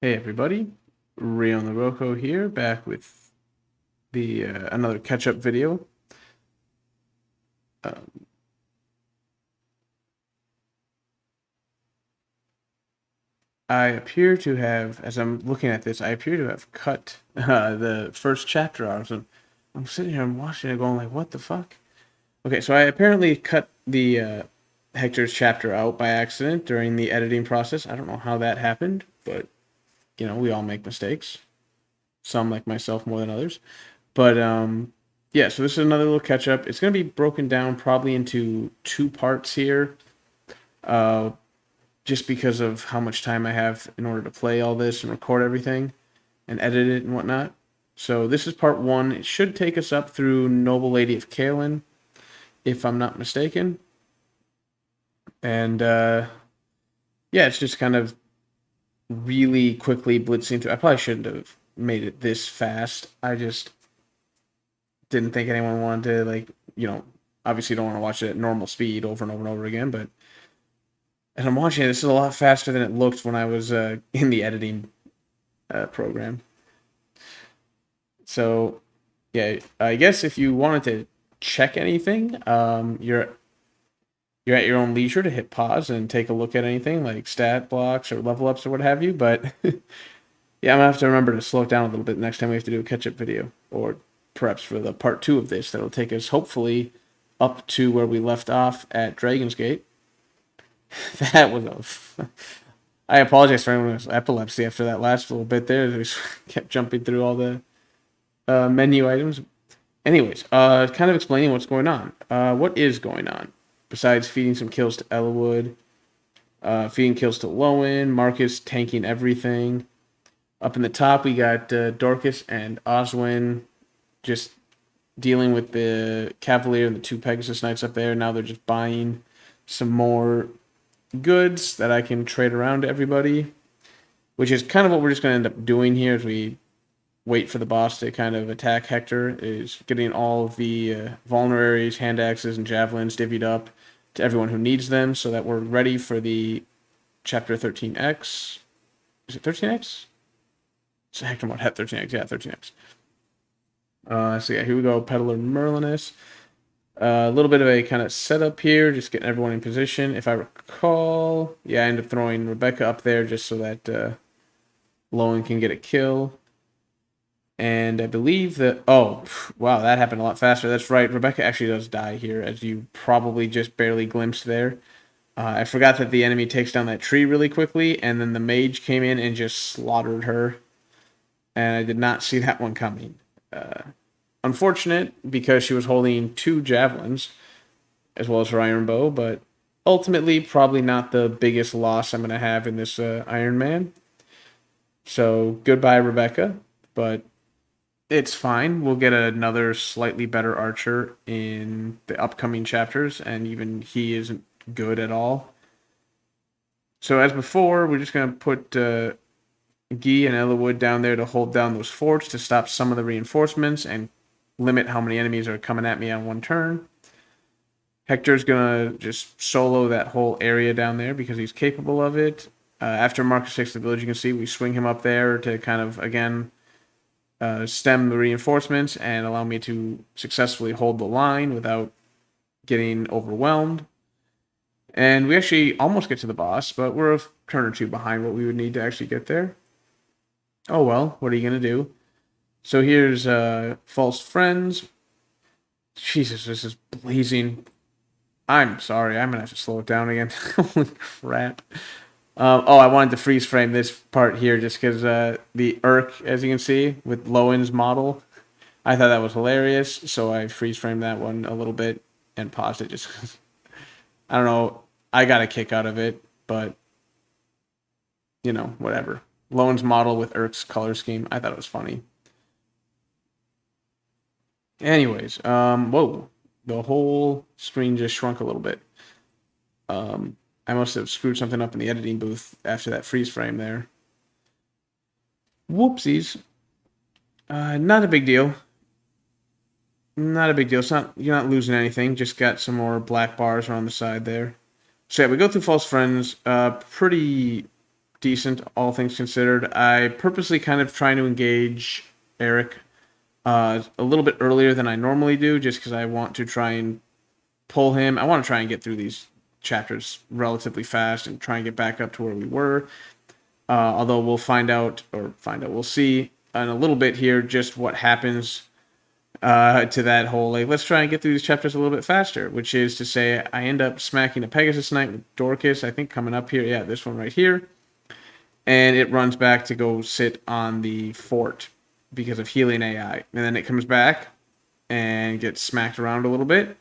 Hey everybody, Reown the Rojko here, back with the another catch-up video. Um, I appear to have, as I'm looking at this, I appear to have cut the first chapter out. So I'm sitting here and watching it, going like, "What the fuck?" Okay, so I apparently cut the Hector's chapter out by accident during the editing process. I don't know how that happened, but we all make mistakes. Some, like myself, more than others. But yeah, so this is another little catch up. It's going to be broken down probably into two parts here, uh, just because of how much time I have in order to play all this and record everything and edit it and whatnot. So this is part one. It should take us up through Noble Lady of Kalen, if I'm not mistaken. And yeah, it's just kind of really quickly blitzing through. I probably shouldn't have made it this fast. I just didn't think anyone wanted to obviously don't want to watch it at normal speed over and over and over again, but as I'm watching it, this is a lot faster than it looked when I was in the editing program. So yeah, I guess if you wanted to check anything, you're at your own leisure to hit pause and take a look at anything like stat blocks or level ups or what have you. But yeah, I'm gonna have to remember to slow it down a little bit next time we have to do a catch up video, or perhaps for the part two of this that'll take us hopefully up to where we left off at Dragon's Gate. That was a. I apologize for anyone who has epilepsy after that last little bit there. We kept jumping through all the menu items. Anyways, kind of explaining what's going on. What is going on? Besides feeding some kills to Elwood, feeding kills to Lowen, Marcus tanking everything. Up in the top, we got Dorcas and Oswin just dealing with the Cavalier and the two Pegasus Knights up there. Now they're just buying some more goods that I can trade around to everybody, which is kind of what we're just going to end up doing here as we wait for the boss to kind of attack Hector, is getting all of the vulneraries, hand axes, and javelins divvied up to everyone who needs them so that we're ready for the Chapter 13X. Is it 13X? It's Hector mod het 13X. Yeah, 13X. So yeah, here we go. Peddler Merlinus. A little bit of a kind of setup here, just getting everyone in position. If I recall, yeah, I end up throwing Rebecca up there just so that Lowen can get a kill. And I believe that, oh, wow, that happened a lot faster. That's right, Rebecca actually does die here, as you probably just barely glimpsed there. I forgot that the enemy takes down that tree really quickly, and then the mage came in and just slaughtered her. And I did not see that one coming. Unfortunate, because she was holding two javelins, as well as her iron bow, but ultimately probably not the biggest loss I'm going to have in this Iron Man. So goodbye, Rebecca, but it's fine. We'll get another slightly better archer in the upcoming chapters, and even he isn't good at all. So as before, we're just going to put Guy and Elwood down there to hold down those forts to stop some of the reinforcements and limit how many enemies are coming at me on one turn. Hector's going to just solo that whole area down there because he's capable of it. After Marcus takes the village, you can see we swing him up there to kind of, again, stem the reinforcements and allow me to successfully hold the line without getting overwhelmed. And we actually almost get to the boss, but we're a turn or two behind what we would need to actually get there. Oh well, what are you going to do? So here's False Friends. Jesus, this is blazing. I'm sorry, I'm going to have to slow it down again. Holy crap. I wanted to freeze frame this part here just because the Urk, as you can see, with Lowen's model, I thought that was hilarious. So I freeze framed that one a little bit and paused it just because, I don't know, I got a kick out of it, but, whatever. Lowen's model with Urk's color scheme, I thought it was funny. Anyways, whoa, the whole screen just shrunk a little bit. I must have screwed something up in the editing booth after that freeze frame there. Whoopsies. Not a big deal. Not a big deal. It's not, you're not losing anything. Just got some more black bars around the side there. So yeah, we go through False Friends pretty decent, all things considered. I purposely kind of trying to engage Eric a little bit earlier than I normally do, just because I want to try and pull him. I want to try and get through these chapters relatively fast and try and get back up to where we were. Although we'll we'll see in a little bit here just what happens to that whole, like, let's try and get through these chapters a little bit faster, which is to say I end up smacking a Pegasus Knight with Dorcas, I think coming up here. Yeah, this one right here. And it runs back to go sit on the fort because of healing AI. And then it comes back and gets smacked around a little bit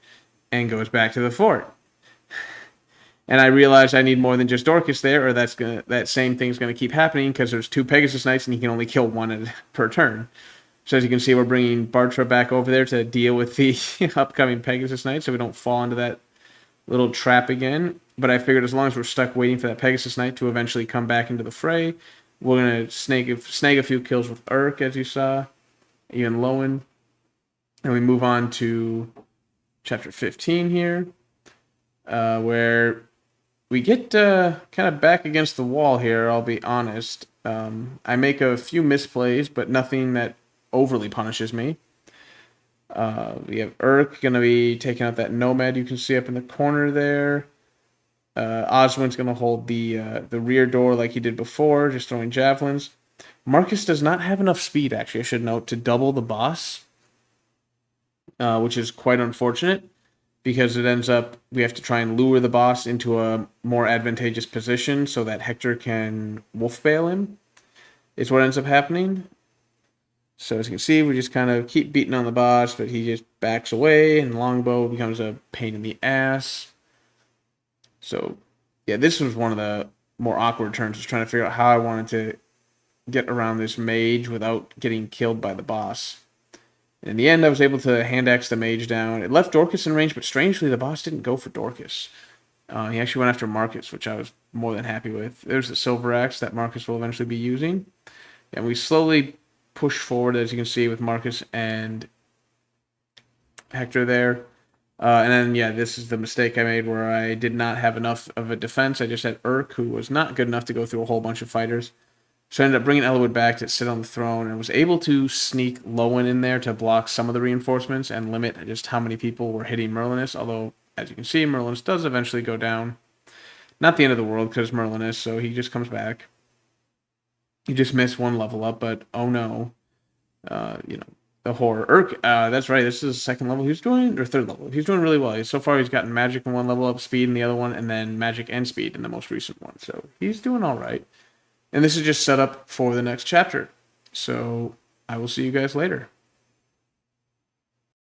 and goes back to the fort. And I realized I need more than just Dorcas there, or that same thing's gonna keep happening because there's 2 Pegasus Knights and he can only kill one per turn. So as you can see, we're bringing Bartra back over there to deal with the upcoming Pegasus Knight, so we don't fall into that little trap again. But I figured as long as we're stuck waiting for that Pegasus Knight to eventually come back into the fray, we're gonna snag a few kills with Urk, as you saw, even Lowen, and we move on to chapter 15 here, where we get kind of back against the wall here, I'll be honest. I make a few misplays, but nothing that overly punishes me. We have Urk going to be taking out that Nomad you can see up in the corner there. Oswin's going to hold the rear door like he did before, just throwing javelins. Marcus does not have enough speed, actually, I should note, to double the boss, which is quite unfortunate, because it ends up we have to try and lure the boss into a more advantageous position so that Hector can wolfbale him, is what ends up happening. So as you can see, we just kind of keep beating on the boss, but he just backs away, and Longbow becomes a pain in the ass. So, yeah, this was one of the more awkward turns, was trying to figure out how I wanted to get around this mage without getting killed by the boss. In the end, I was able to hand axe the mage down. It left Dorcas in range, but strangely, the boss didn't go for Dorcas. He actually went after Marcus, which I was more than happy with. There's the silver axe that Marcus will eventually be using. And we slowly push forward, as you can see, with Marcus and Hector there. And then, yeah, this is the mistake I made where I did not have enough of a defense. I just had Urk, who was not good enough to go through a whole bunch of fighters. So I ended up bringing Elowood back to sit on the throne and was able to sneak Lowen in there to block some of the reinforcements and limit just how many people were hitting Merlinus. Although, as you can see, Merlinus does eventually go down. Not the end of the world because Merlinus, so he just comes back. He just missed 1 level up, but oh no. The horror. Urk, that's right, this is the 2nd level he's doing, or 3rd level. He's doing really well. So far he's gotten magic in 1 level up, speed in the other one, and then magic and speed in the most recent one. So he's doing alright. And this is just set up for the next chapter. So I will see you guys later.